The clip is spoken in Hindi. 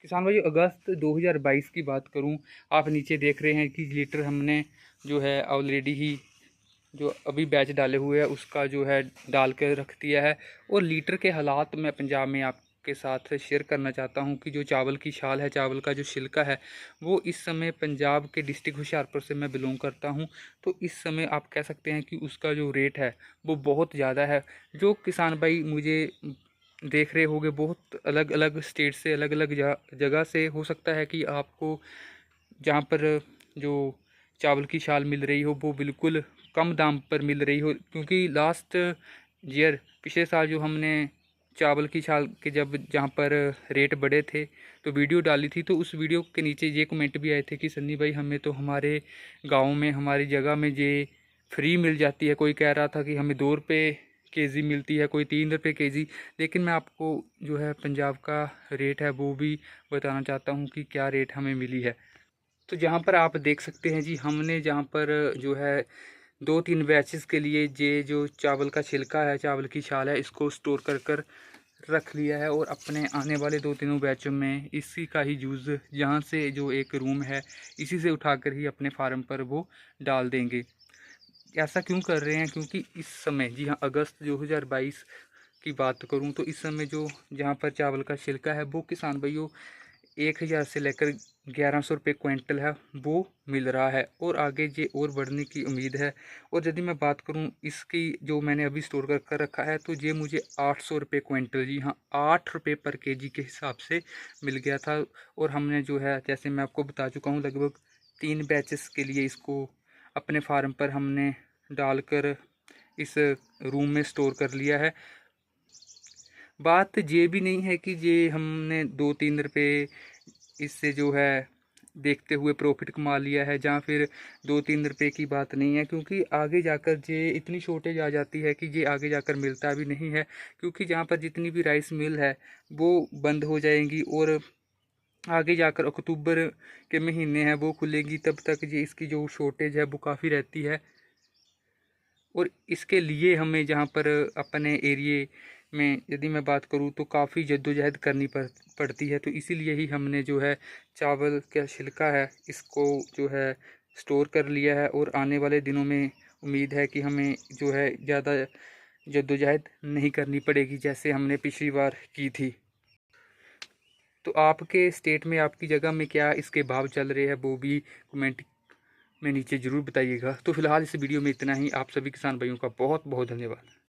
किसान भाई अगस्त 2022 की बात करूं, आप नीचे देख रहे हैं कि लीटर हमने जो है ऑलरेडी ही जो अभी बैच डाले हुए हैं उसका जो है डाल कर रख दिया है। और लीटर के हालात मैं पंजाब में आपके साथ शेयर करना चाहता हूं कि जो चावल की छाल है, चावल का जो छिलका है, वो इस समय पंजाब के डिस्ट्रिक्ट हुशियारपुर से मैं बिलोंग करता हूं। तो इस समय आप कह सकते हैं कि उसका जो रेट है वो बहुत ज़्यादा है। जो किसान भाई मुझे देख रहे होंगे बहुत अलग अलग स्टेट से, अलग अलग जगह से, हो सकता है कि आपको जहाँ पर जो चावल की छाल मिल रही हो वो बिल्कुल कम दाम पर मिल रही हो। क्योंकि लास्ट ईयर, पिछले साल, जो हमने चावल की छाल के जब जहाँ पर रेट बढ़े थे तो वीडियो डाली थी, तो उस वीडियो के नीचे ये कमेंट भी आए थे कि सन्नी भाई हमें तो हमारे गांव में, हमारी जगह में ये फ्री मिल जाती है। कोई कह रहा था कि हमें 2 रुपये केजी मिलती है, कोई 3 रुपये केजी। लेकिन मैं आपको जो है पंजाब का रेट है वो भी बताना चाहता हूँ कि क्या रेट हमें मिली है। तो जहाँ पर आप देख सकते हैं जी, हमने जहाँ पर जो है 2-3 बैचेस के लिए ये जो चावल का छिलका है, चावल की छाल है, इसको स्टोर कर कर रख लिया है। और अपने आने वाले 2-3 बैचों में इसी का ही यूज़, यहाँ से जो एक रूम है इसी से उठाकर ही अपने फार्म पर वो डाल देंगे। ऐसा क्यों कर रहे हैं? क्योंकि इस समय, जी हाँ, अगस्त 2022 की बात करूं तो इस समय जो जहां पर चावल का छिलका है वो किसान भाइयों 1000 से लेकर 1100 रुपये क्विंटल है वो मिल रहा है। और आगे ये और बढ़ने की उम्मीद है। और यदि मैं बात करूं इसकी, जो मैंने अभी स्टोर कर कर रखा है, तो ये मुझे 800 रुपये क्विंटल, जी हाँ, 8 रुपये पर केजी के हिसाब से मिल गया था। और हमने जो है, जैसे मैं आपको बता चुका हूँ, लगभग 3 बैचेस के लिए इसको अपने फार्म पर हमने डालकर इस रूम में स्टोर कर लिया है। बात ये भी नहीं है कि ये हमने 2-3 रुपये इससे जो है देखते हुए प्रॉफिट कमा लिया है, जहाँ फिर 2-3 रुपये की बात नहीं है। क्योंकि आगे जाकर ये इतनी शॉर्टेज आ जाती है कि ये आगे जाकर मिलता भी नहीं है। क्योंकि जहाँ पर जितनी भी राइस मिल है वो बंद हो जाएंगी, और आगे जाकर अक्टूबर के महीने हैं वो खुलेंगी, तब तक ये इसकी जो शॉर्टेज है वो काफ़ी रहती है। और इसके लिए हमें जहाँ पर अपने एरिए में, यदि मैं बात करूँ, तो काफ़ी जद्दोजहद करनी पड़ती है। तो इसीलिए ही हमने जो है चावल का छिलका है इसको जो है स्टोर कर लिया है। और आने वाले दिनों में उम्मीद है कि हमें जो है ज़्यादा जद्दोजहद नहीं करनी पड़ेगी जैसे हमने पिछली बार की थी। तो आपके स्टेट में, आपकी जगह में क्या इसके भाव चल रहे हैं वो भी कमेंट में नीचे ज़रूर बताइएगा। तो फिलहाल इस वीडियो में इतना ही। आप सभी किसान भाइयों का बहुत बहुत धन्यवाद।